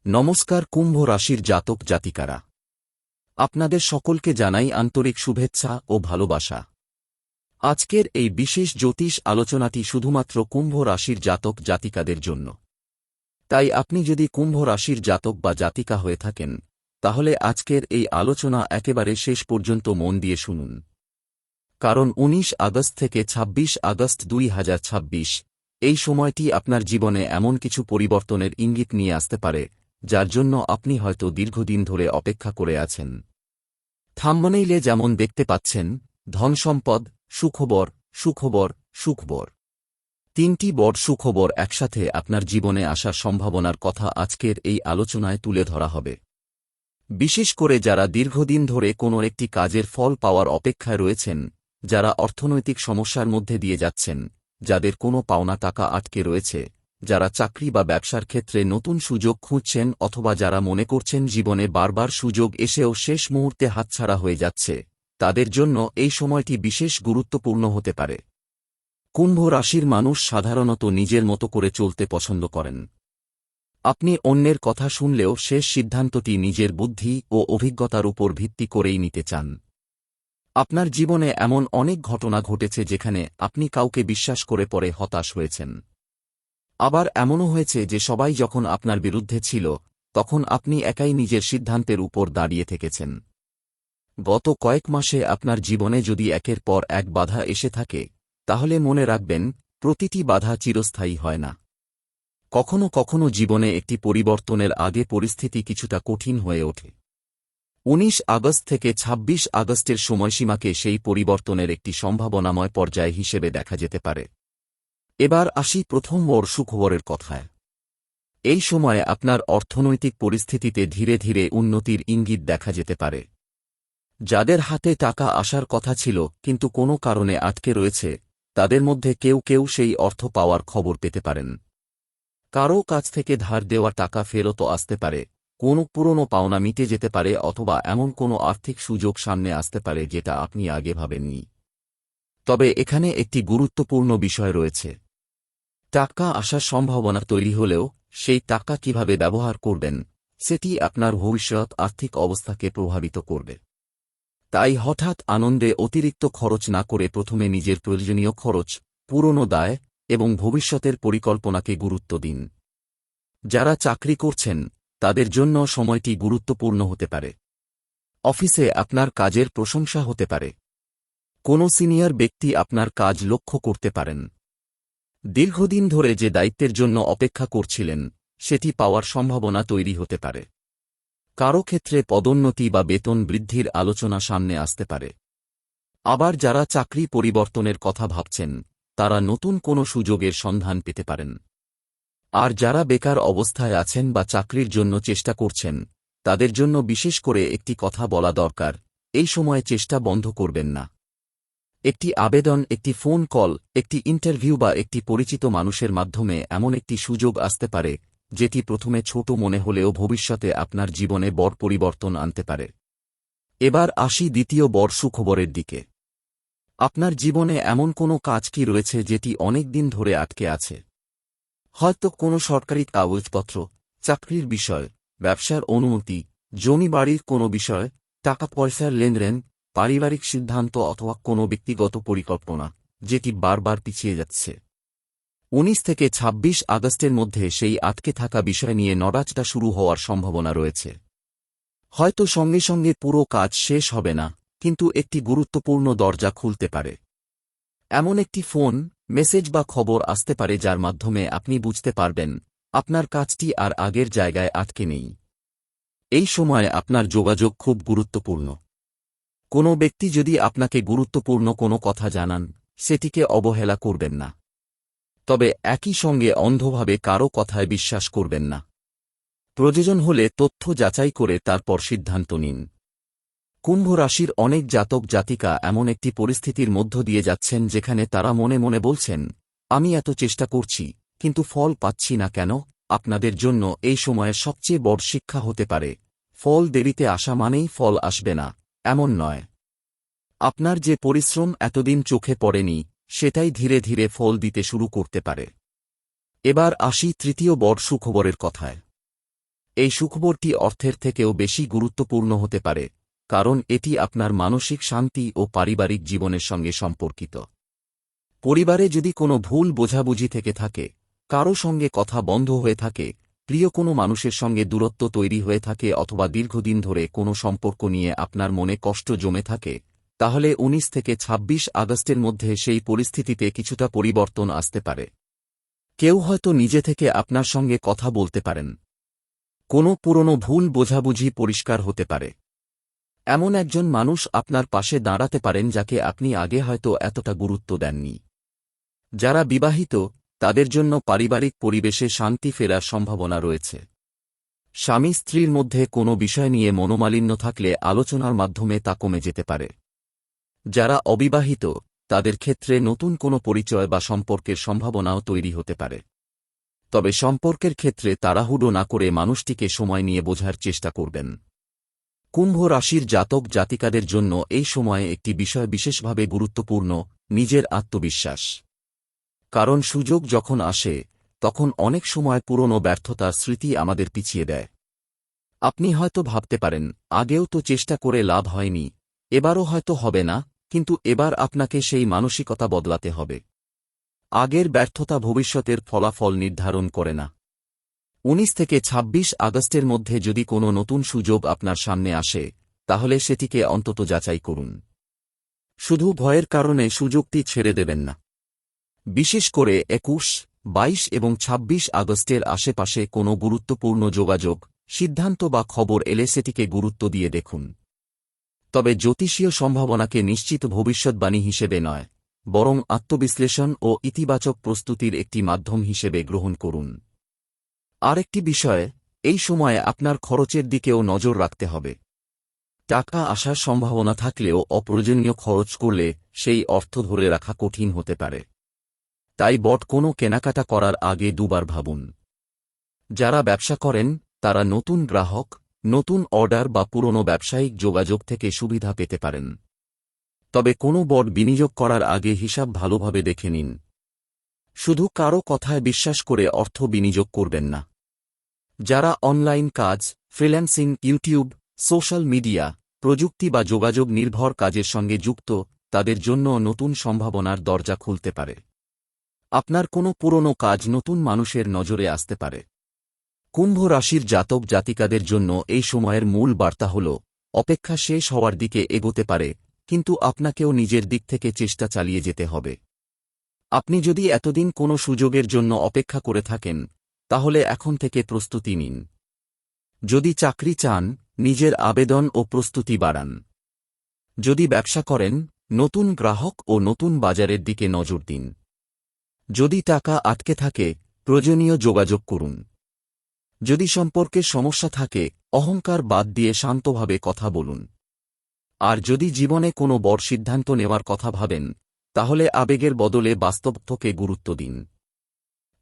নমস্কার কুম্ভ রাশির জাতক জাতিকারা, আপনাদের সকলকে জানাই আন্তরিক শুভেচ্ছা ও ভালোবাসা। আজকের এই বিশেষ জ্যোতিষ আলোচনাটি শুধুমাত্র কুম্ভ রাশির জাতক জাতিকাদের জন্য। তাই আপনি যদি কুম্ভ রাশির জাতক বা জাতিকা হয়ে থাকেন, তাহলে আজকের এই আলোচনা একেবারে শেষ পর্যন্ত মন দিয়ে শুনুন। কারণ ১৯ আগস্ট থেকে ২৬ আগস্ট ২০২৬ এই সময়টি আপনার জীবনে এমন কিছু পরিবর্তনের ইঙ্গিত নিয়ে আসতে পারে, যার জন্য আপনি হয়তো দীর্ঘদিন ধরে অপেক্ষা করে আছেন। থাম্বনেইলে যেমন দেখতে পাচ্ছেন, ধনসম্পদ, সুখবর, সুখবর, সুখবর। তিনটি বড় সুখবর একসাথে আপনার জীবনে আসার সম্ভাবনার কথা আজকের এই আলোচনায় তুলে ধরা হবে। বিশেষ করে যারা দীর্ঘদিন ধরে কোনো একটি কাজের ফল পাওয়ার অপেক্ষায় রয়েছেন, যারা অর্থনৈতিক সমস্যার মধ্যে দিয়ে যাচ্ছেন, যাদের কোনো পাওনা টাকা আটকে রয়েছে, যারা চাকরি বা ব্যবসার ক্ষেত্রে নতুন সুযোগ খুঁজছেন অথবা যারা মনে করছেন জীবনে বারবার সুযোগ এসেও শেষ মুহূর্তে হাতছাড়া হয়ে যাচ্ছে, তাদের জন্য এই সময়টি বিশেষ গুরুত্বপূর্ণ হতে পারে। কুম্ভ রাশির মানুষ সাধারণত নিজের মতো করে চলতে পছন্দ করেন। আপনি অন্যের কথা শুনলেও শেষ সিদ্ধান্তটি নিজের বুদ্ধি ও অভিজ্ঞতার উপর ভিত্তি করেই নিতে চান। আপনার জীবনে এমন অনেক ঘটনা ঘটেছে যেখানে আপনি কাউকে বিশ্বাস করে পরে হতাশ হয়েছেন। আবার এমনও হয়েছে যে সবাই যখন আপনার বিরুদ্ধে ছিল, তখন আপনি একাই নিজের সিদ্ধান্তের উপর দাঁড়িয়ে থেকেছেন। গত কয়েক মাসে আপনার জীবনে যদি একের পর এক বাধা এসে থাকে, তাহলে মনে রাখবেন, প্রতিটি বাধা চিরস্থায়ী হয় না। কখনো কখনো জীবনে একটি পরিবর্তনের আগে পরিস্থিতি কিছুটা কঠিন হয়ে ওঠে। ১৯ আগস্ট থেকে ২৬ আগস্টের সময়সীমাকে সেই পরিবর্তনের একটি সম্ভাবনাময় পর্যায় হিসেবে দেখা যেতে পারে। এবার আসি প্রথম বড় সুখবরের কথায়। এই সময়ে আপনার অর্থনৈতিক পরিস্থিতিতে ধীরে ধীরে উন্নতির ইঙ্গিত দেখা যেতে পারে। যাদের হাতে টাকা আসার কথা ছিল কিন্তু কোনো কারণে আটকে রয়েছে, তাদের মধ্যে কেউ কেউ সেই অর্থ পাওয়ার খবর পেতে পারেন। কারও কাছ থেকে ধার দেওয়া টাকা ফেরতও আসতে পারে, কোনো পুরনো পাওনা মিটে যেতে পারে অথবা এমন কোনো আর্থিক সুযোগ সামনে আসতে পারে যেটা আপনি আগে ভাবেননি। তবে এখানে একটি গুরুত্বপূর্ণ বিষয় রয়েছে। টাকা আসার সম্ভাবনা তৈরি হলেও সেই টাকা কিভাবে ব্যবহার করবেন, সেটি আপনার ভবিষ্যৎ আর্থিক অবস্থাকে প্রভাবিত করবে। তাই হঠাৎ আনন্দে অতিরিক্ত খরচ না করে প্রথমে নিজের প্রয়োজনীয় খরচ, পুরনো দায় এবং ভবিষ্যতের পরিকল্পনাকে গুরুত্ব দিন। যারা চাকরি করছেন, তাদের জন্য সময়টি গুরুত্বপূর্ণ হতে পারে। অফিসে আপনার কাজের প্রশংসা হতে পারে। কোনো সিনিয়র ব্যক্তি আপনার কাজ লক্ষ্য করতে পারেন। দীর্ঘদিন ধরে যে দায়িত্বের জন্য অপেক্ষা করছিলেন, সেটি পাওয়ার সম্ভাবনা তৈরি হতে পারে। কারও ক্ষেত্রে পদোন্নতি বা বেতন বৃদ্ধির আলোচনা সামনে আসতে পারে। আবার যারা চাকরি পরিবর্তনের কথা ভাবছেন, তারা নতুন কোনো সুযোগের সন্ধান পেতে পারেন। আর যারা বেকার অবস্থায় আছেন বা চাকরির জন্য চেষ্টা করছেন, তাদের জন্য বিশেষ করে একটি কথা বলা দরকার: এই সময়ে চেষ্টা বন্ধ করবেন না। একটি আবেদন, একটি ফোন কল, একটি ইন্টারভিউ বা একটি পরিচিত মানুষের মাধ্যমে এমন একটি সুযোগ আসতে পারে, যেটি প্রথমে ছোট মনে হলেও ভবিষ্যতে আপনার জীবনে বড় পরিবর্তন আনতে পারে। এবার আসি দ্বিতীয় বড় সুখবরের দিকে। আপনার জীবনে এমন কোনো কাজ কি রয়েছে যেটি অনেক দিন ধরে আটকে আছে? হয়তো কোনো সরকারি কাগজপত্র, চাকরির বিষয়, ব্যবসার অনুমতি, জমি বাড়ির কোনো বিষয়, টাকা পয়সার লেনদেন, পারিবারিক সিদ্ধান্ত অথবা কোনো ব্যক্তিগত পরিকল্পনা, যেটি বারবার পিছিয়ে যাচ্ছে। ১৯ থেকে ২৬ আগস্টের মধ্যে সেই আটকে থাকা বিষয় নিয়ে নড়াচড়া শুরু হওয়ার সম্ভাবনা রয়েছে। হয়তো সঙ্গে সঙ্গে পুরো কাজ শেষ হবে না, কিন্তু একটি গুরুত্বপূর্ণ দরজা খুলতে পারে। এমন একটি ফোন, মেসেজ বা খবর আসতে পারে যার মাধ্যমে আপনি বুঝতে পারবেন, আপনার কাজটি আর আগের জায়গায় আটকে নেই। এই সময়ে আপনার যোগাযোগ খুব গুরুত্বপূর্ণ। কোনো ব্যক্তি যদি আপনাকে গুরুত্বপূর্ণ কোনো কথা জানান, সেটিকে অবহেলা করবেন না। তবে একই সঙ্গে অন্ধভাবে কারও কথায় বিশ্বাস করবেন না। প্রয়োজন হলে তথ্য যাচাই করে তারপর সিদ্ধান্ত নিন। কুম্ভ রাশির অনেক জাতক জাতিকা এমন একটি পরিস্থিতির মধ্য দিয়ে যাচ্ছেন যেখানে তারা মনে মনে বলছেন, আমি এত চেষ্টা করছি, কিন্তু ফল পাচ্ছি না কেন? আপনাদের জন্য এই সময়ের সবচেয়ে বড় শিক্ষা হতে পারে, ফল দেরিতে আসা মানেই ফল আসবে না, এমন নয়। আপনার যে পরিশ্রম এতদিন চোখে পড়েনি, সেটাই ধীরে ধীরে ফল দিতে শুরু করতে পারে। এবার আসি তৃতীয় বড় সুখবরের কথায়। এই সুখবরটি অর্থের থেকেও বেশি গুরুত্বপূর্ণ হতে পারে, কারণ এটি আপনার মানসিক শান্তি ও পারিবারিক জীবনের সঙ্গে সম্পর্কিত। পরিবারে যদি কোনো ভুল বোঝাবুঝি থেকে থাকে, কারও সঙ্গে কথা বন্ধ হয়ে থাকে, প্রিয় কোনো মানুষের সঙ্গে দূরত্ব তৈরি হয়ে থাকে অথবা দীর্ঘদিন ধরে কোনো সম্পর্ক নিয়ে আপনার মনে কষ্ট জমে থাকে, তাহলে ১৯ থেকে ২৬ আগস্টের মধ্যে সেই পরিস্থিতিতে কিছুটা পরিবর্তন আসতে পারে। কেউ হয়তো নিজে থেকে আপনার সঙ্গে কথা বলতে পারেন। কোনো পুরনো ভুল বোঝাবুঝি পরিষ্কার হতে পারে। এমন একজন মানুষ আপনার পাশে দাঁড়াতে পারেন যাকে আপনি আগে হয়তো এতটা গুরুত্ব দেননি। যারা বিবাহিত, তাদের জন্য পারিবারিক পরিবেশে শান্তি ফেরার সম্ভাবনা রয়েছে। স্বামী স্ত্রীর মধ্যে কোনো বিষয় নিয়ে মনোমালিন্য থাকলে আলোচনার মাধ্যমে তা কমে যেতে পারে। যারা অবিবাহিত, তাদের ক্ষেত্রে নতুন কোনো পরিচয় বা সম্পর্কের সম্ভাবনাও তৈরি হতে পারে। তবে সম্পর্কের ক্ষেত্রে তাড়াহুড়ো না করে মানুষটিকে সময় নিয়ে বোঝার চেষ্টা করবেন। কুম্ভ রাশির জাতক জাতিকাদের জন্য এই সময়ে একটি বিষয় বিশেষভাবে গুরুত্বপূর্ণ, নিজের আত্মবিশ্বাস। কারণ সুযোগ যখন আসে, তখন অনেক সময় পুরনো ব্যর্থতার স্মৃতি আমাদের পিছিয়ে দেয়। আপনি হয়তো ভাবতে পারেন, আগেও তো চেষ্টা করে লাভ হয়নি, এবারও হয়তো হবে না, কিন্তু এবার আপনাকে সেই মানসিকতা বদলাতে হবে। আগের ব্যর্থতা ভবিষ্যতের ফলাফল নির্ধারণ করে না। ১৯ থেকে ২৬ আগস্টের মধ্যে যদি কোনো নতুন সুযোগ আপনার সামনে আসে, তাহলে সেটিকে অন্তত যাচাই করুন। শুধু ভয়ের কারণে সুযোগটি ছেড়ে দেবেন না। বিশেষ করে ২১, ২২ এবং ২৬ আগস্টের আশেপাশে কোনো গুরুত্বপূর্ণ যোগাযোগ, সিদ্ধান্ত বা খবর এলে সেটিকে গুরুত্ব দিয়ে দেখুন। তবে জ্যোতিষীয় সম্ভাবনাকে নিশ্চিত ভবিষ্যৎবাণী হিসেবে নয়, বরং আত্মবিশ্লেষণ ও ইতিবাচক প্রস্তুতির একটি মাধ্যম হিসেবে গ্রহণ করুন। আরেকটি বিষয়, এই সময়ে আপনার খরচের দিকেও নজর রাখতে হবে। টাকা আসার সম্ভাবনা থাকলেও অপ্রয়োজনীয় খরচ করলে সেই অর্থ ধরে রাখা কঠিন হতে পারে। তাই কোনো কেনাকাটা করার আগে দুবার ভাবুন। যারা ব্যবসা করেন, তারা নতুন গ্রাহক, নতুন অর্ডার বা পুরনো ব্যবসায়িক যোগাযোগ থেকে সুবিধা পেতে পারেন। তবে কোনো বিনিয়োগ করার আগে হিসাব ভালোভাবে দেখে নিন। শুধু কারও কথায় বিশ্বাস করে অর্থ বিনিয়োগ করবেন না। যারা অনলাইন কাজ, ফ্রিল্যান্সিং, ইউটিউব, সোশ্যাল মিডিয়া, প্রযুক্তি বা যোগাযোগ নির্ভর কাজের সঙ্গে যুক্ত, তাদের জন্য নতুন সম্ভাবনার দরজা খুলতে পারে। আপনার কোনো পুরনো কাজ নতুন মানুষের নজরে আসতে পারে। কুম্ভ রাশির জাতক জাতিকাদের জন্য এই সময়ের মূল বার্তা হল, অপেক্ষা শেষ হওয়ার দিকে এগোতে পারে, কিন্তু আপনাকেও নিজের দিক থেকে চেষ্টা চালিয়ে যেতে হবে। আপনি যদি এতদিন কোনো সুযোগের জন্য অপেক্ষা করে থাকেন, তাহলে এখন থেকে প্রস্তুতি নিন। যদি চাকরি চান, নিজের আবেদন ও প্রস্তুতি বাড়ান। যদি ব্যবসা করেন, নতুন গ্রাহক ও নতুন বাজারের দিকে নজর দিন। যদি টাকা আটকে থাকে, প্রয়োজনীয় যোগাযোগ করুন। যদি সম্পর্কের সমস্যা থাকে, অহংকার বাদ দিয়ে শান্তভাবে কথা বলুন। আর যদি জীবনে কোনো বড় সিদ্ধান্ত নেওয়ার কথা ভাবেন, তাহলে আবেগের বদলে বাস্তবকে গুরুত্ব দিন।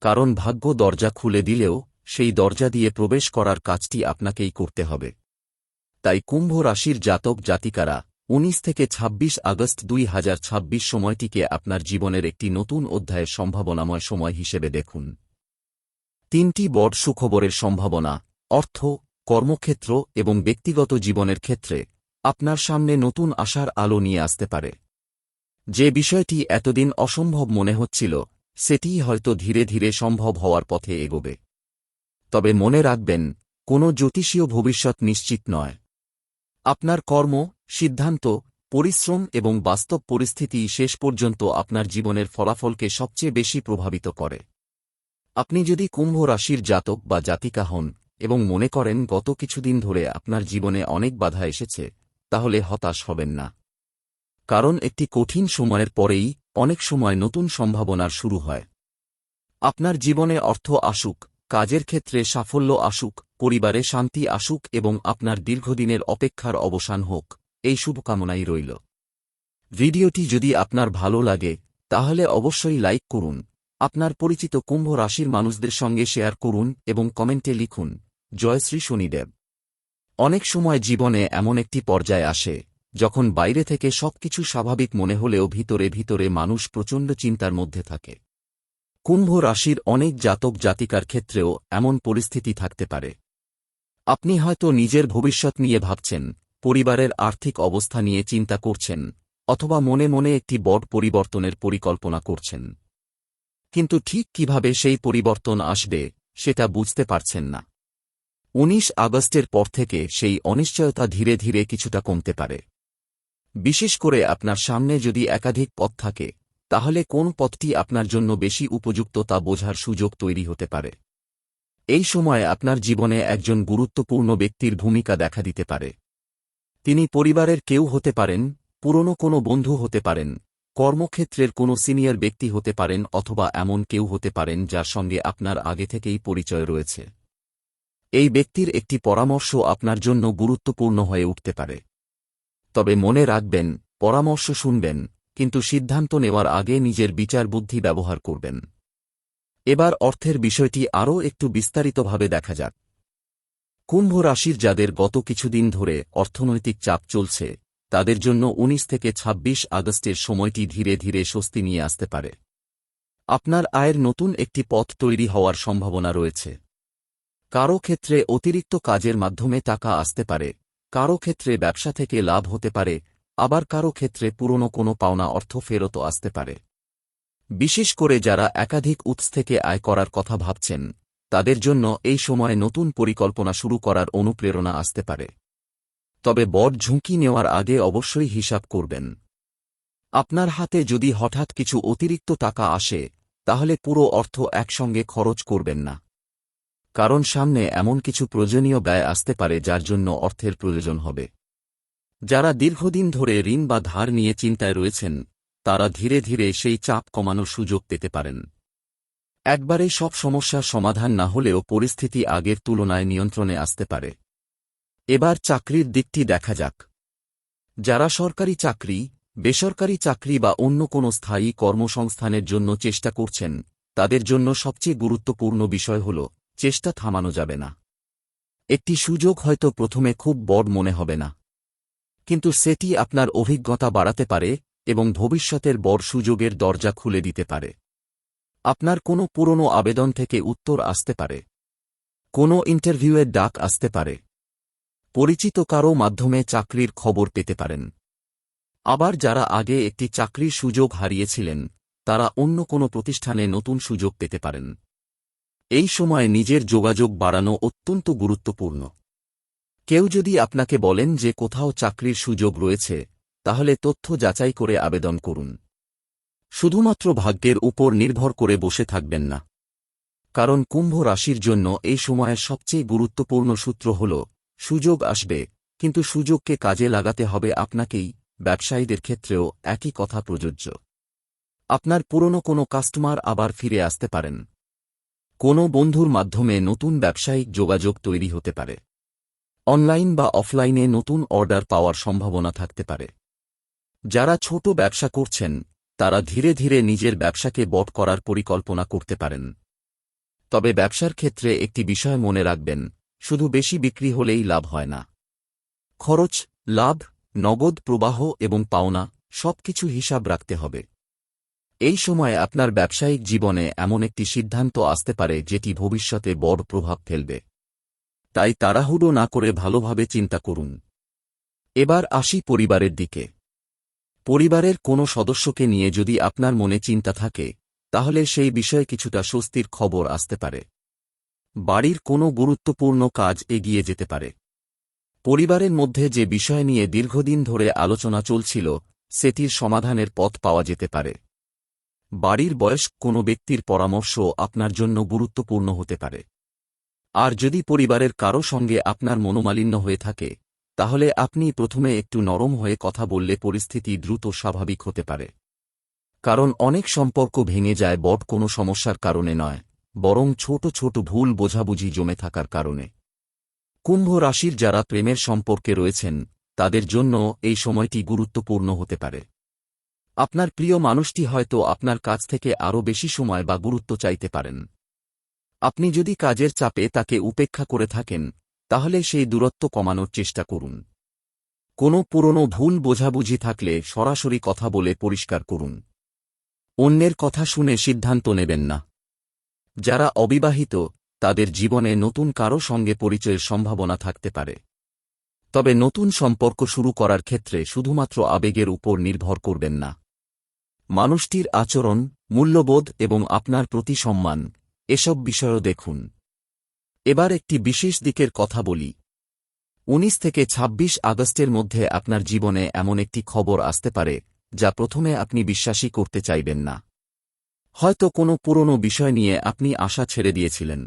কারণ ভাগ্য দরজা খুলে দিলেও সেই দরজা দিয়ে প্রবেশ করার কাজটি আপনাকেই করতে হবে। তাই কুম্ভ রাশির জাতক জাতিকারা ১৯ থেকে ২৬ আগস্ট ২০২৬ সময়টিকে আপনার জীবনের একটি নতুন অধ্যায়ের সম্ভাবনাময় সময় হিসেবে দেখুন। ৩টি বড় সুখবরের সম্ভাবনা, অর্থ, কর্মক্ষেত্র এবং ব্যক্তিগত জীবনের ক্ষেত্রে আপনার সামনে নতুন আশার আলো নিয়ে আসতে পারে। যে বিষয়টি এতদিন অসম্ভব মনে হচ্ছিল, সেটিই হয়তো ধীরে ধীরে সম্ভব হওয়ার পথে এগোবে। তবে মনে রাখবেন, কোনো জ্যোতিষীয় ভবিষ্যৎ নিশ্চিত নয়। আপনার কর্ম, সিদ্ধান্ত, পরিশ্রম এবং বাস্তব পরিস্থিতি শেষ পর্যন্ত আপনার জীবনের ফলাফলকে সবচেয়ে বেশি প্রভাবিত করে। আপনি যদি কুম্ভ রাশির জাতক বা জাতিকা হন এবং মনে করেন গত কিছুদিন ধরে আপনার জীবনে অনেক বাধা এসেছে, তাহলে হতাশ হবেন না। কারণ একটি কঠিন সময়ের পরেই অনেক সময় নতুন সম্ভাবনার শুরু হয়। আপনার জীবনে অর্থ আসুক, কাজের ক্ষেত্রে সাফল্য আসুক, পরিবারে শান্তি আসুক এবং আপনার দীর্ঘদিনের অপেক্ষার অবসান হোক, এই শুভকামনাই রইল। ভিডিওটি যদি আপনার ভালো লাগে, তাহলে অবশ্যই লাইক করুন, আপনার পরিচিত কুম্ভ রাশির মানুষদের সঙ্গে শেয়ার করুন এবং কমেন্টে লিখুন, জয় শ্রী শনিদেব। অনেক সময় জীবনে এমন একটি পর্যায় আসে, যখন বাইরে থেকে সবকিছু স্বাভাবিক মনে হলেও ভিতরে ভিতরে মানুষ প্রচণ্ড চিন্তার মধ্যে থাকে। কুম্ভ রাশির অনেক জাতক জাতিকার ক্ষেত্রেও এমন পরিস্থিতি থাকতে পারে। আপনি হয়তো নিজের ভবিষ্যৎ নিয়ে ভাবছেন, পরিবারের আর্থিক অবস্থা নিয়ে চিন্তা করছেন, অথবা মনে মনে একটি বড় পরিবর্তনের পরিকল্পনা করছেন। কিন্তু ঠিক কিভাবে সেই পরিবর্তন আসবে সেটা বুঝতে পারছেন না। ১৯ আগস্টের পর থেকে সেই অনিশ্চয়তা ধীরে ধীরে কিছুটা কমতে পারে। বিশেষ করে আপনার সামনে যদি একাধিক পথ থাকে, তাহলে কোন পথটি আপনার জন্য বেশি উপযুক্ত তা বোঝার সুযোগ তৈরি হতে পারে। এই সময়ে আপনার জীবনে একজন গুরুত্বপূর্ণ ব্যক্তির ভূমিকা দেখা দিতে পারে। তিনি পরিবারের কেউ হতে পারেন, পুরনো কোনো বন্ধু হতে পারেন, কর্মক্ষেত্রের কোনো সিনিয়র ব্যক্তি হতে পারেন, অথবা এমন কেউ হতে পারেন যার সঙ্গে আপনার আগে থেকেই পরিচয় রয়েছে। এই ব্যক্তির একটি পরামর্শ আপনার জন্য গুরুত্বপূর্ণ হয়ে উঠতে পারে। তবে মনে রাখবেন, পরামর্শ শুনবেন, কিন্তু সিদ্ধান্ত নেওয়ার আগে নিজের বিচার বুদ্ধি ব্যবহার করবেন। এবার অর্থের বিষয়টি আরও একটু বিস্তারিতভাবে দেখা যাক। কুম্ভ রাশির যাদের গত কিছুদিন ধরে অর্থনৈতিক চাপ চলছে, তাদের জন্য ১৯ থেকে ২৬ আগস্টের সময়টি ধীরে ধীরে স্বস্তি নিয়ে আসতে পারে। আপনার আয়ের নতুন একটি পথ তৈরি হওয়ার সম্ভাবনা রয়েছে। কারও ক্ষেত্রে অতিরিক্ত কাজের মাধ্যমে টাকা আসতে পারে, কারও ক্ষেত্রে ব্যবসা থেকে লাভ হতে পারে, আবার কারও ক্ষেত্রে পুরনো কোনো পাওনা অর্থ ফেরতও আসতে পারে। বিশেষ করে যারা একাধিক উৎস থেকে আয় করার কথা ভাবছেন, তাদের জন্য এই সময়ে নতুন পরিকল্পনা শুরু করার অনুপ্রেরণা আসতে পারে। তবে বড় ঝুঁকি নেওয়ার আগে অবশ্যই হিসাব করবেন। আপনার হাতে যদি হঠাৎ কিছু অতিরিক্ত টাকা আসে, তাহলে পুরো অর্থ একসঙ্গে খরচ করবেন না। কারণ সামনে এমন কিছু প্রয়োজনীয় ব্যয় আসতে পারে যার জন্য অর্থের প্রয়োজন হবে। যারা দীর্ঘদিন ধরে ঋণ বা ধার নিয়ে চিন্তায় রয়েছেন, তারা ধীরে ধীরে সেই চাপ কমানোর সুযোগ পেতে পারেন। একবারে সব সমস্যার সমাধান না হলেও পরিস্থিতি আগের তুলনায় নিয়ন্ত্রণে আসতে পারে। এবার চাকরির দিকটি দেখা যাক। যারা সরকারি চাকরি, বেসরকারি চাকরি বা অন্য কোনো স্থায়ী কর্মসংস্থানের জন্য চেষ্টা করছেন, তাদের জন্য সবচেয়ে গুরুত্বপূর্ণ বিষয় হল, চেষ্টা থামানো যাবে না। একটি সুযোগ হয়তো প্রথমে খুব বড় মনে হবে না, কিন্তু সেটি আপনার অভিজ্ঞতা বাড়াতে পারে এবং ভবিষ্যতের বড় সুযোগের দরজা খুলে দিতে পারে। আপনার কোনো পুরনো আবেদন থেকে উত্তর আসতে পারে, কোনো ইন্টারভিউয়ের ডাক আসতে পারে, পরিচিত কারও মাধ্যমে চাকরির খবর পেতে পারেন। আবার যারা আগে একটি চাকরির সুযোগ হারিয়েছিলেন, তারা অন্য কোনো প্রতিষ্ঠানে নতুন সুযোগ পেতে পারেন। এই সময় নিজের যোগাযোগ বাড়ানো অত্যন্ত গুরুত্বপূর্ণ। কেউ যদি আপনাকে বলেন যে কোথাও চাকরির সুযোগ রয়েছে, তাহলে তথ্য যাচাই করে আবেদন করুন। শুধুমাত্র ভাগ্যের উপর নির্ভর করে বসে থাকবেন না। কারণ কুম্ভ রাশির জন্য এই সময়ের সবচেয়ে গুরুত্বপূর্ণ সূত্র হল, সুযোগ আসবে, কিন্তু সুযোগকে কাজে লাগাতে হবে আপনাকেই। ব্যবসায়ীদের ক্ষেত্রেও একই কথা প্রযোজ্য। আপনার পুরনো কোনো কাস্টমার আবার ফিরে আসতে পারেন। কোনো বন্ধুর মাধ্যমে নতুন ব্যবসায়িক যোগাযোগ তৈরি হতে পারে। অনলাইন বা অফলাইনে নতুন অর্ডার পাওয়ার সম্ভাবনা থাকতে পারে। যারা ছোট ব্যবসা করছেন, তারা ধীরে ধীরে নিজের ব্যবসাকে বড় করার পরিকল্পনা করতে পারেন। তবে ব্যবসার ক্ষেত্রে একটি বিষয় মনে রাখবেন, শুধু বেশি বিক্রি হলেই লাভ হয় না। খরচ, লাভ, নগদ প্রবাহ এবং পাওনা সবকিছু হিসাব রাখতে হবে। এই সময়ে আপনার ব্যবসায়িক জীবনে এমন একটি সিদ্ধান্ত আসতে পারে যেটি ভবিষ্যতে বড় প্রভাব ফেলবে। তাই তাড়াহুড়ো না করে ভালোভাবে চিন্তা করুন। এবার আসি পরিবারের দিকে। পরিবারের কোনো সদস্যকে নিয়ে যদি আপনার মনে চিন্তা থাকে, তাহলে সেই বিষয়ে কিছুটা স্বস্তির খবর আসতে পারে। বাড়ির কোনো গুরুত্বপূর্ণ কাজ এগিয়ে যেতে পারে। পরিবারের মধ্যে যে বিষয় নিয়ে দীর্ঘদিন ধরে আলোচনা চলছিল, সেটির সমাধানের পথ পাওয়া যেতে পারে। বাড়ির বয়স্ক কোনো ব্যক্তির পরামর্শ আপনার জন্য গুরুত্বপূর্ণ হতে পারে। আর যদি পরিবারের কারও সঙ্গে আপনার মনোমালিন্য হয়ে থাকে, তাহলে আপনি প্রথমে একটু নরম হয়ে কথা বললে পরিস্থিতি দ্রুত স্বাভাবিক হতে পারে। কারণ অনেক সম্পর্ক ভেঙে যায় বড় কোনো সমস্যার কারণে নয়, বরং ছোট ছোট ভুল বোঝাবুঝি জমে থাকার কারণে। কুম্ভ রাশির যারা প্রেমের সম্পর্কে রয়েছেন, তাদের জন্য এই সময়টি গুরুত্বপূর্ণ হতে পারে। আপনার প্রিয় মানুষটি হয়তো আপনার কাছ থেকে আরও বেশি সময় বা গুরুত্ব চাইতে পারেন। আপনি যদি কাজের চাপে তাকে উপেক্ষা করে থাকেন, তাহলে সেই দূরত্ব কমানোর চেষ্টা করুন। কোনো পুরনো ভুল বোঝাবুঝি থাকলে সরাসরি কথা বলে পরিষ্কার করুন। অন্যের কথা শুনে সিদ্ধান্ত নেবেন না। যারা অবিবাহিত, তাদের জীবনে নতুন কারো সঙ্গে পরিচয়ের সম্ভাবনা থাকতে পারে। তবে নতুন সম্পর্ক শুরু করার ক্ষেত্রে শুধুমাত্র আবেগের উপর নির্ভর করবেন না। মানুষটির আচরণ, মূল্যবোধ এবং আপনার প্রতি সম্মান, এসব বিষয়ও দেখুন। এবার একটি বিশেষ দিকের কথা বলি। 19 থেকে 26 আগস্টের মধ্যে আপনার জীবনে এমন একটি খবর আসতে পারে যা প্রথমে আপনি বিশ্বাসই করতে চাইবেন না। হয়তো কোনো পুরনো বিষয় নিয়ে আপনি আশা ছেড়ে দিয়েছিলেন,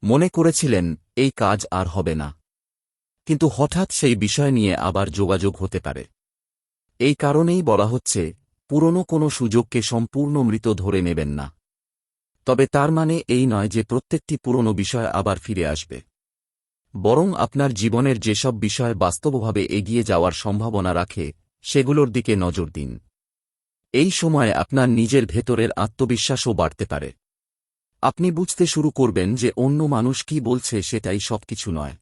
মনে করেছিলেন এই কাজ আর হবে না, কিন্তু হঠাৎ সেই বিষয় নিয়ে আবার যোগাযোগ হতে পারে। এই কারণেই বলা হচ্ছে, পুরনো কোনো সুযোগকে সম্পূর্ণ মৃত ধরে নেবেন না। তবে তার মানে এই নয় যে প্রত্যেকটি পুরনো বিষয় আবার ফিরে আসবে। বরং আপনার জীবনের যেসব বিষয় বাস্তবভাবে এগিয়ে যাওয়ার সম্ভাবনা রাখে, সেগুলোর দিকে নজর দিন। এই সময়ে আপনার নিজের ভেতরের আত্মবিশ্বাসও বাড়তে পারে। আপনি বুঝতে শুরু করবেন যে অন্য মানুষ কি বলছে সেটাই সবকিছু নয়।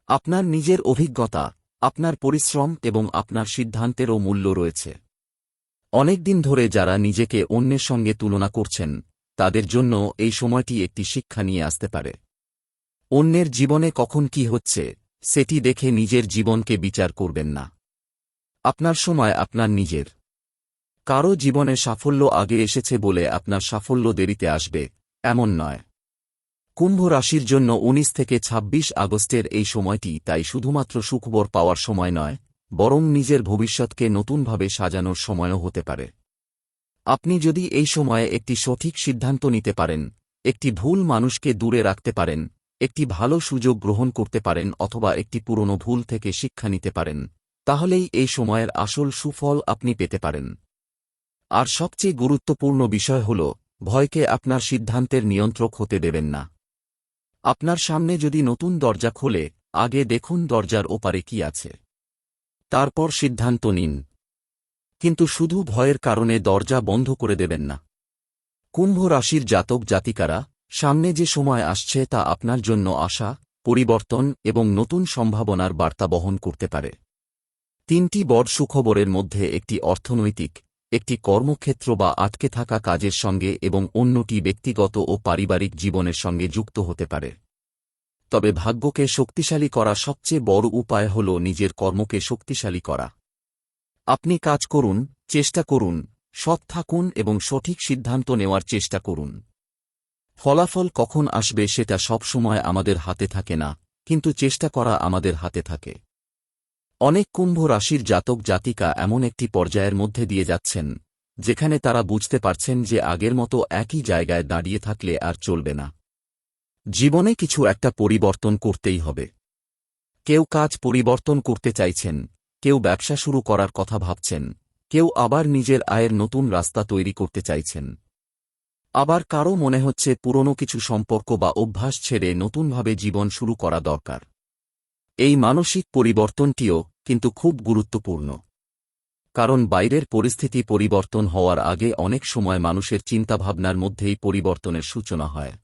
আপনার নিজের অভিজ্ঞতা, আপনার পরিশ্রম এবং আপনার সিদ্ধান্তেরও মূল্য রয়েছে। অনেকদিন ধরে যারা নিজেকে অন্যের সঙ্গে তুলনা করছেন, তাদের জন্য এই সময়টি একটি শিক্ষা নিয়ে আসতে পারে। অন্যের জীবনে কখন কি হচ্ছে, সেটি দেখে নিজের জীবনকে বিচার করবেন না। আপনার সময় আপনার নিজের। কারো জীবনে সাফল্য আগে এসেছে বলে আপনার সাফল্য দেরিতে আসবে, এমন নয়। কুম্ভ রাশির জন্য 19 থেকে 26 আগস্টের এই সময়টি তাই শুধুমাত্র সুখবর পাওয়ার সময় নয়, বরং নিজের ভবিষ্যৎকে নতুনভাবে সাজানোর সময়ও হতে পারে। আপনি যদি এই সময়ে একটি সঠিক সিদ্ধান্ত নিতে পারেন, একটি ভুল মানুষকে দূরে রাখতে পারেন, একটি ভালো সুযোগ গ্রহণ করতে পারেন অথবা একটি পুরনো ভুল থেকে শিক্ষা নিতে পারেন, তাহলেই এই সময়ের আসল সুফল আপনি পেতে পারেন। আর সবচেয়ে গুরুত্বপূর্ণ বিষয় হল, ভয়কে আপনার সিদ্ধান্তের নিয়ন্ত্রক হতে দেবেন না। আপনার সামনে যদি নতুন দরজা খোলে, আগে দেখুন দরজার ওপারে কি আছে। তারপর সিদ্ধান্ত নিন। কিন্তু শুধু ভয়ের কারণে দরজা বন্ধ করে দেবেন না। কুম্ভ রাশির জাতক জাতিকারা, সামনে যে সময় আসছে তা আপনার জন্য আশা, পরিবর্তন এবং নতুন সম্ভাবনার বার্তা বহন করতে পারে। 3টি বড় সুখবরের মধ্যে একটি অর্থনৈতিক, একটি কর্মক্ষেত্র বা আটকে থাকা কাজের সঙ্গে এবং অন্যটি ব্যক্তিগত ও পারিবারিক জীবনের সঙ্গে যুক্ত হতে পারে। তবে ভাগ্যকে শক্তিশালী করা সবচেয়ে বড় উপায় হল নিজের কর্মকে শক্তিশালী করা। আপনি কাজ করুন, চেষ্টা করুন, সৎ থাকুন এবং সঠিক সিদ্ধান্ত নেওয়ার চেষ্টা করুন। ফলাফল কখন আসবে সেটা সবসময় আমাদের হাতে থাকে না, কিন্তু চেষ্টা করা আমাদের হাতে থাকে। অনেক কুম্ভ রাশির জাতক জাতিকা এমন একটি পর্যায়ের মধ্যে দিয়ে যাচ্ছেন, যেখানে তারা বুঝতে পারছেন যে আগের মতো একই জায়গায় দাঁড়িয়ে থাকলে আর চলবে না। জীবনে কিছু একটা পরিবর্তন করতেই হবে। কেউ কাজ পরিবর্তন করতে চাইছেন, কেউ ব্যবসা শুরু করার কথা ভাবছেন, কেউ আবার নিজের আয়ের নতুন রাস্তা তৈরি করতে চাইছেন। আবার কারও মনে হচ্ছে পুরনো কিছু সম্পর্ক বা অভ্যাস ছেড়ে নতুনভাবে জীবন শুরু করা দরকার। এই মানসিক পরিবর্তনটিও কিন্তু খুব গুরুত্বপূর্ণ। কারণ বাইরের পরিস্থিতি পরিবর্তন হওয়ার আগে অনেক সময় মানুষের চিন্তাভাবনার মধ্যেই পরিবর্তনের সূচনা হয়।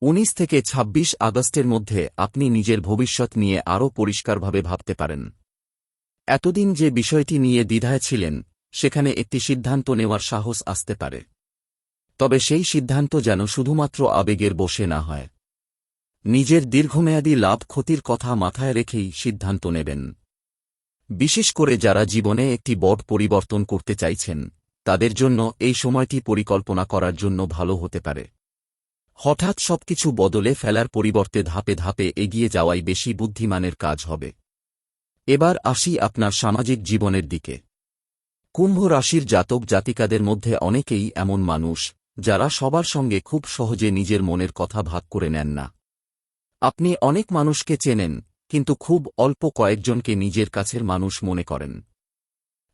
19 থেকে 26 আগস্টের মধ্যে আপনি নিজের ভবিষ্যৎ নিয়ে আরও পরিষ্কারভাবে ভাবতে পারেন। এতদিন যে বিষয়টি নিয়ে দ্বিধায় ছিলেন, সেখানে একটি সিদ্ধান্ত নেওয়ার সাহস আসতে পারে। তবে সেই সিদ্ধান্ত যেন শুধুমাত্র আবেগের বশে না হয়। নিজের দীর্ঘমেয়াদী লাভ ক্ষতির কথা মাথায় রেখেই সিদ্ধান্ত নেবেন। বিশেষ করে যারা জীবনে একটি বড় পরিবর্তন করতে চাইছেন, তাদের জন্য এই সময়টি পরিকল্পনা করার জন্য ভালো হতে পারে। হঠাৎ সবকিছু বদলে ফেলার পরিবর্তে ধাপে ধাপে এগিয়ে যাওয়াই বেশি বুদ্ধিমানের কাজ হবে। এবার আসি আপনার সামাজিক জীবনের দিকে। কুম্ভ রাশির জাতক জাতিকাদের মধ্যে অনেকেই এমন মানুষ, যারা সবার সঙ্গে খুব সহজে নিজের মনের কথা ভাগ করে নেন না। আপনি অনেক মানুষকে চেনেন, কিন্তু খুব অল্প কয়েকজনকে নিজের কাছের মানুষ মনে করেন।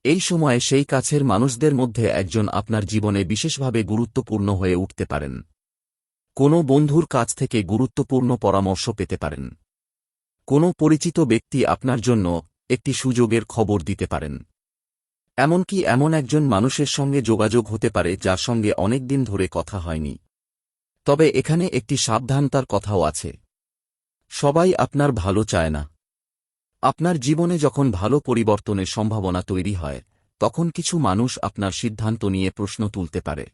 এই সময়ে সেই কাছের মানুষদের মধ্যে একজন আপনার জীবনে বিশেষভাবে গুরুত্বপূর্ণ হয়ে উঠতে পারেন। কোনো বন্ধুর কাছ থেকে গুরুত্বপূর্ণ পরামর্শ পেতে পারেন। কোনো পরিচিত ব্যক্তি আপনার জন্য একটি সুযোগের খবর দিতে পারেন। এমনকি এমন একজন মানুষের সঙ্গে যোগাযোগ হতে পারে যার সঙ্গে অনেক দিন ধরে কথা হয়নি। তবে এখানে একটি সাবধানতার কথাও আছে। সবাই আপনার ভালো চায় না। আপনার জীবনে যখন ভালো পরিবর্তনের সম্ভাবনা তৈরি হয়, তখন কিছু মানুষ আপনার সিদ্ধান্ত নিয়ে প্রশ্ন তুলতে পারে।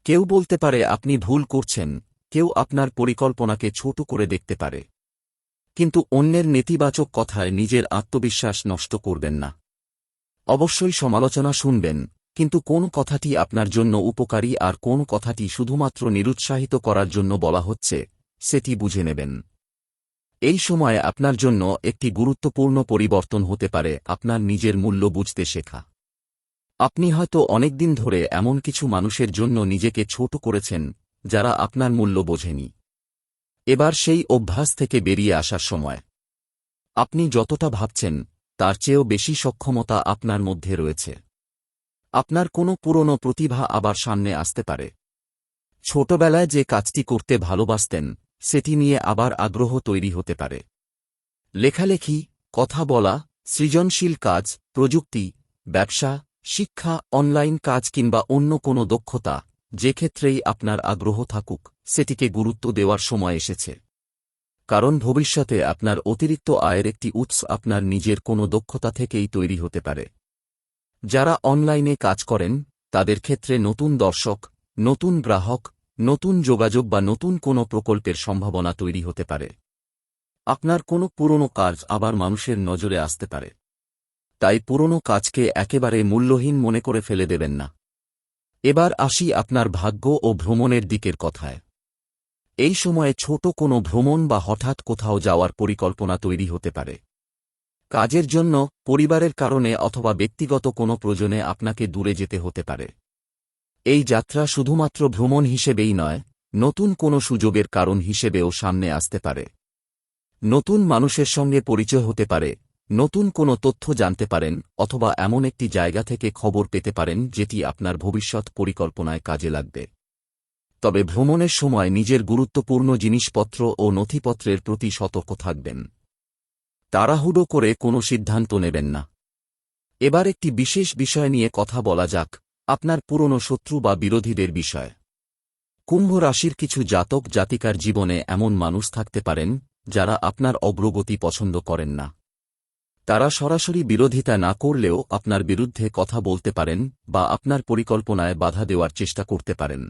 কেউ বলতে পারে আপনি ভুল করছেন, কেউ আপনার পরিকল্পনাকে ছোট করে দেখতে পারে। কিন্তু অন্যের নেতিবাচক কথায় নিজের আত্মবিশ্বাস নষ্ট করবেন না। অবশ্যই সমালোচনা শুনবেন, কিন্তু কোন কথাটি আপনার জন্য উপকারী আর কোন কথাটি শুধুমাত্র নিরুৎসাহিত করার জন্য বলা হচ্ছে, সেটি বুঝে নেবেন। এই সময়ে আপনার জন্য একটি গুরুত্বপূর্ণ পরিবর্তন হতে পারে আপনার নিজের মূল্য বুঝতে শেখা। আপনি হয়তো অনেকদিন ধরে এমন কিছু মানুষের জন্য নিজেকে ছোট করেছেন, যারা আপনার মূল্য বোঝেনি। এবার সেই অভ্যাস থেকে বেরিয়ে আসার সময়। আপনি যতটা ভাবছেন, তার চেয়েও বেশি সক্ষমতা আপনার মধ্যে রয়েছে। আপনার কোনো পুরনো প্রতিভা আবার সামনে আসতে পারে। ছোটবেলায় যে কাজটি করতে ভালোবাসতেন, সেটি নিয়ে আবার আগ্রহ তৈরি হতে পারে। লেখালেখি, কথা বলা, সৃজনশীল কাজ, প্রযুক্তি, ব্যবসা, শিক্ষা, অনলাইন কাজ কিংবা অন্য কোনো দক্ষতা, যে ক্ষেত্রেই আপনার আগ্রহ থাকুক, সেটিকে গুরুত্ব দেওয়ার সময় এসেছে। কারণ ভবিষ্যতে আপনার অতিরিক্ত আয়ের একটি উৎস আপনার নিজের কোনো দক্ষতা থেকেই তৈরি হতে পারে। যারা অনলাইনে কাজ করেন, তাদের ক্ষেত্রে নতুন দর্শক, নতুন গ্রাহক, নতুন যোগাযোগ বা নতুন কোনো প্রকল্পের সম্ভাবনা তৈরি হতে পারে। আপনার কোনো পুরনো কাজ আবার মানুষের নজরে আসতে পারে। তাই পুরনো কাজকে একেবারে মূল্যহীন মনে করে ফেলে দেবেন না। এবার আসি আপনার ভাগ্য ও ভ্রমণের দিকের কথায়। এই সময়ে ছোট কোনো ভ্রমণ বা হঠাৎ কোথাও যাওয়ার পরিকল্পনা তৈরি হতে পারে। কাজের জন্য, পরিবারের কারণে অথবা ব্যক্তিগত কোনো প্রয়োজনে আপনাকে দূরে যেতে হতে পারে। এই যাত্রা শুধুমাত্র ভ্রমণ হিসেবেই নয়, নতুন কোনো সুযোগের কারণ হিসেবেও সামনে আসতে পারে। নতুন মানুষের সঙ্গে পরিচয় হতে পারে, নতুন কোনো তথ্য জানতে পারেন অথবা এমন একটি জায়গা থেকে খবর পেতে পারেন যেটি আপনার ভবিষ্যৎ পরিকল্পনায় কাজে লাগবে। তবে ভ্রমণের সময় নিজের গুরুত্বপূর্ণ জিনিসপত্র ও নথিপত্রের প্রতি সতর্ক থাকবেন। তাড়াহুড়ো করে কোনো সিদ্ধান্ত নেবেন না। এবার একটি বিশেষ বিষয় নিয়ে কথা বলা যাক, আপনার পুরনো শত্রু বা বিরোধীদের বিষয়। কুম্ভ রাশির কিছু জাতক জাতিকার জীবনে এমন মানুষ থাকতে পারেন, যারা আপনার অগ্রগতি পছন্দ করেন না। তারা সরাসরি বিরোধিতা না করলেও আপনার বিরুদ্ধে কথা বলতে পারেন বা আপনার পরিকল্পনায় বাধা দেওয়ার চেষ্টা করতে পারেন।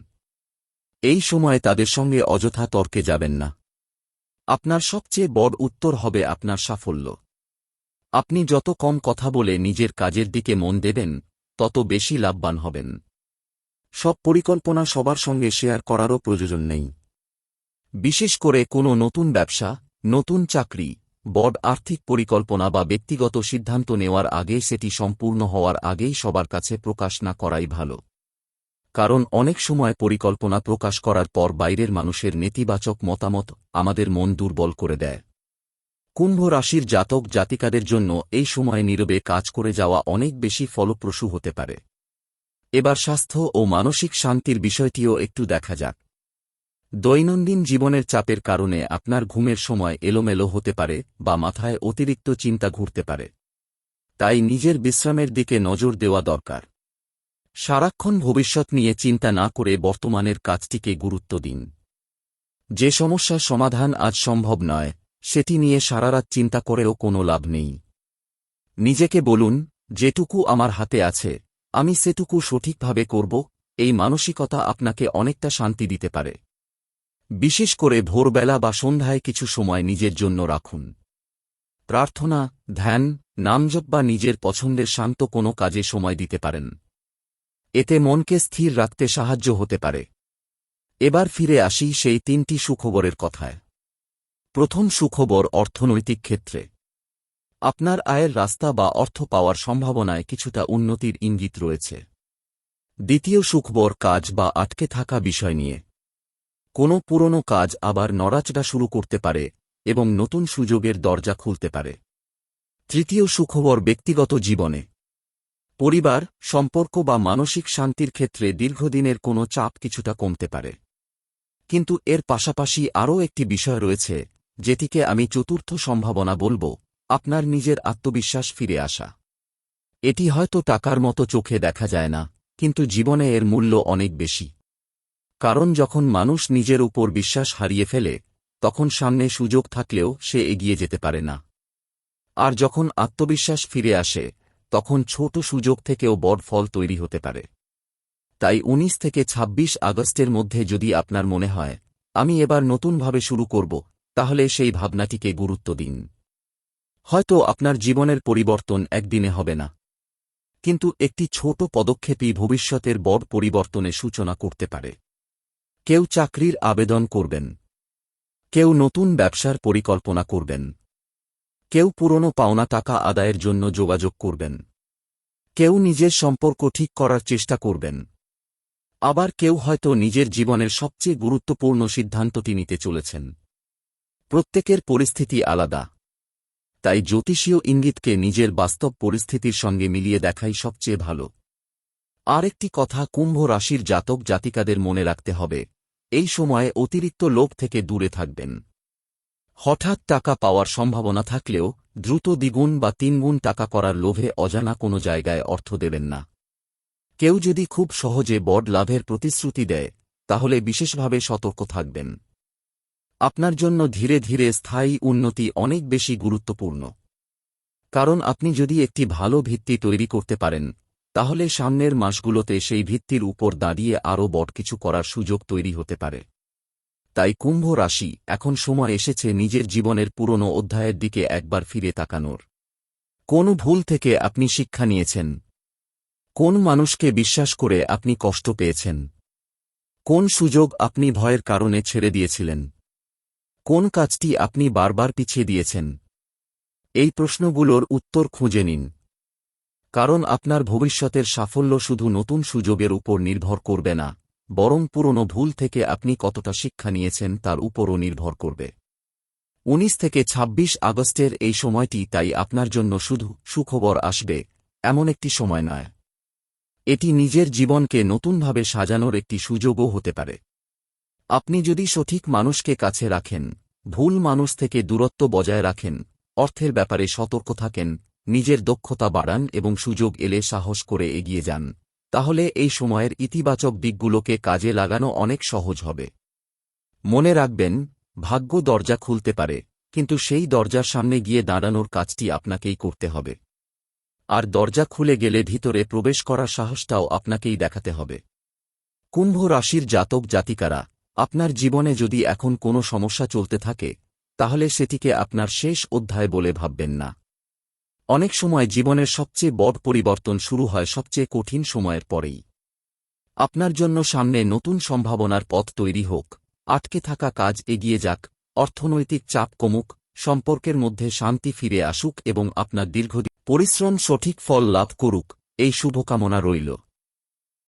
এই সময়ে তাদের সঙ্গে অযথা তর্কে যাবেন না। আপনার সবচেয়ে বড় উত্তর হবে আপনার সাফল্য। আপনি যত কম কথা বলে নিজের কাজের দিকে মন দেবেন, তত বেশি লাভবান হবেন। সব পরিকল্পনা সবার সঙ্গে শেয়ার করারও প্রয়োজন নেই। বিশেষ করে কোনো নতুন ব্যবসা, নতুন চাকরি, বড় আর্থিক পরিকল্পনা বা ব্যক্তিগত সিদ্ধান্ত নেওয়ার আগে সেটি সম্পূর্ণ হওয়ার আগেই সবার কাছে প্রকাশ না করাই ভালো। কারণ অনেক সময় পরিকল্পনা প্রকাশ করার পর বাইরের মানুষের নেতিবাচক মতামত আমাদের মন দুর্বল করে দেয়। কুম্ভ রাশির জাতক জাতিকাদের জন্য এই সময় নীরবে কাজ করে যাওয়া অনেক বেশি ফলপ্রসূ হতে পারে। এবার স্বাস্থ্য ও মানসিক শান্তির বিষয়টিও একটু দেখা যাক। দৈনন্দিন জীবনের চাপের কারণে আপনার ঘুমের সময় এলোমেলো হতে পারে বা মাথায় অতিরিক্ত চিন্তা ঘুরতে পারে। তাই নিজের বিশ্রামের দিকে নজর দেওয়া দরকার। সারাক্ষণ ভবিষ্যৎ নিয়ে চিন্তা না করে বর্তমানের কাজটিকে গুরুত্ব দিন। যে সমস্যার সমাধান আজ সম্ভব নয়, সেটি নিয়ে সারারাত চিন্তা করেও কোনো লাভ নেই। নিজেকে বলুন, যেটুকু আমার হাতে আছে, আমি সেটুকু সঠিকভাবে করব। এই মানসিকতা আপনাকে অনেকটা শান্তি দিতে পারে। বিশেষ করে ভোরবেলা বা সন্ধ্যায় কিছু সময় নিজের জন্য রাখুন। প্রার্থনা, ধ্যান, নামজপ বা নিজের পছন্দের শান্ত কোনো কাজে সময় দিতে পারেন। এতে মনকে স্থির রাখতে সাহায্য হতে পারে। এবার ফিরে আসি সেই 3টি সুখবরের কথায়। প্রথম সুখবর অর্থনৈতিক ক্ষেত্রে। আপনার আয়ের রাস্তা বা অর্থ পাওয়ার সম্ভাবনায় কিছুটা উন্নতির ইঙ্গিত রয়েছে। দ্বিতীয় সুখবর কাজ বা আটকে থাকা বিষয় নিয়ে। কোনো পুরনো কাজ আবার নড়াচড়া শুরু করতে পারে এবং নতুন সুযোগের দরজা খুলতে পারে। তৃতীয় সুখবর ব্যক্তিগত জীবনে। পরিবার, সম্পর্ক বা মানসিক শান্তির ক্ষেত্রে দীর্ঘদিনের কোনো চাপ কিছুটা কমতে পারে। কিন্তু এর পাশাপাশি আরও একটি বিষয় রয়েছে, যেটিকে আমি চতুর্থ সম্ভাবনা বলব, আপনার নিজের আত্মবিশ্বাস ফিরে আসা। এটি হয়তো টাকার মতো চোখে দেখা যায় না, কিন্তু জীবনে এর মূল্য অনেক বেশি। কারণ যখন মানুষ নিজের উপর বিশ্বাস হারিয়ে ফেলে, তখন সামনে সুযোগ থাকলেও সে এগিয়ে যেতে পারে না। আর যখন আত্মবিশ্বাস ফিরে আসে, তখন ছোট সুযোগ থেকেও বড় ফল তৈরি হতে পারে। তাই 19 থেকে 26 আগস্টের মধ্যে যদি আপনার মনে হয় আমি এবার নতুনভাবে শুরু করব, তাহলে সেই ভাবনাটিকে গুরুত্ব দিন। হয়তো আপনার জীবনের পরিবর্তন একদিনে হবে না, কিন্তু একটি ছোট পদক্ষেপই ভবিষ্যতের বড় পরিবর্তনের সূচনা করতে পারে। কেউ চাকরির আবেদন করবেন, কেউ নতুন ব্যবসার পরিকল্পনা করবেন, কেউ পুরনো পাওনা টাকা আদায়ের জন্য যোগাযোগ করবেন, কেউ নিজের সম্পর্ক ঠিক করার চেষ্টা করবেন, আবার কেউ হয়তো নিজের জীবনের সবচেয়ে গুরুত্বপূর্ণ সিদ্ধান্তটি নিতে চলেছেন। প্রত্যেকের পরিস্থিতি আলাদা, তাই জ্যোতিষীয় ইঙ্গিতকে নিজের বাস্তব পরিস্থিতির সঙ্গে মিলিয়ে দেখাই সবচেয়ে ভালো। আরেকটি কথা কুম্ভ রাশির জাতক জাতিকাদের মনে রাখতে হবে, এই সময়ে অতিরিক্ত লোভ থেকে দূরে থাকবেন। হঠাৎ টাকা পাওয়ার সম্ভাবনা থাকলেও দ্রুত দ্বিগুণ বা তিনগুণ টাকা করার লোভে অজানা কোনো জায়গায় অর্থ দেবেন না। কেউ যদি খুব সহজে বড় লাভের প্রতিশ্রুতি দেয়, তাহলে বিশেষভাবে সতর্ক থাকবেন। আপনার জন্য ধীরে ধীরে স্থায়ী উন্নতি অনেক বেশি গুরুত্বপূর্ণ, কারণ আপনি যদি একটি ভালো ভিত্তি তৈরি করতে পারেন, তাহলে সামনের মাসগুলোতে সেই ভিত্তির উপর দাঁড়িয়ে আরও বড় কিছু করার সুযোগ তৈরি হতে পারে। তাই কুম্ভ রাশি, এখন সময় এসেছে নিজের জীবনের পুরনো অধ্যায়ের দিকে একবার ফিরে তাকানোর। কোন ভুল থেকে আপনি শিক্ষা নিয়েছেন? কোন মানুষকে বিশ্বাস করে আপনি কষ্ট পেয়েছেন? কোন সুযোগ আপনি ভয়ের কারণে ছেড়ে দিয়েছিলেন? কোন কাজটি আপনি বারবার পিছিয়ে দিয়েছেন? এই প্রশ্নগুলোর উত্তর খুঁজে নিন, কারণ আপনার ভবিষ্যতের সাফল্য শুধু নতুন সুযোগের উপর নির্ভর করবে না, বরং পুরনো ভুল থেকে আপনি কতটা শিক্ষা নিয়েছেন তার উপরও নির্ভর করবে। 19 থেকে 26 আগস্টের এই সময়টি তাই আপনার জন্য শুধু সুখবর আসবে এমন একটি সময় নয়, এটি নিজের জীবনকে নতুনভাবে সাজানোর একটি সুযোগও হতে পারে। আপনি যদি সঠিক মানুষকে কাছে রাখেন, ভুল মানুষ থেকে দূরত্ব বজায় রাখেন, অর্থের ব্যাপারে সতর্ক থাকেন, নিজের দক্ষতা বাড়ান এবং সুযোগ এলে সাহস করে এগিয়ে যান, তাহলে এই সময়ের ইতিবাচক দিকগুলোকে কাজে লাগানো অনেক সহজ হবে। মনে রাখবেন, ভাগ্য দরজা খুলতে পারে, কিন্তু সেই দরজার সামনে গিয়ে দাঁড়ানোর কাজটি আপনাকেই করতে হবে। আর দরজা খুলে গেলে ভিতরে প্রবেশ করার সাহসটাও আপনাকেই দেখাতে হবে। কুম্ভ রাশির জাতক জাতিকারা, আপনার জীবনে যদি এখন কোনো সমস্যা চলতে থাকে, তাহলে সেটিকে আপনার শেষ অধ্যায় বলে ভাববেন না। অনেক সময় জীবনের সবচেয়ে বড় পরিবর্তন শুরু হয় সবচেয়ে কঠিন সময়ের পরেই। আপনার জন্য সামনে নতুন সম্ভাবনার পথ তৈরি হোক, আটকে থাকা কাজ এগিয়ে যাক, অর্থনৈতিক চাপ কমুক, সম্পর্কের মধ্যে শান্তি ফিরে আসুক এবং আপনার দীর্ঘদিন পরিশ্রম সঠিক ফল লাভ করুক, এই শুভকামনা রইল।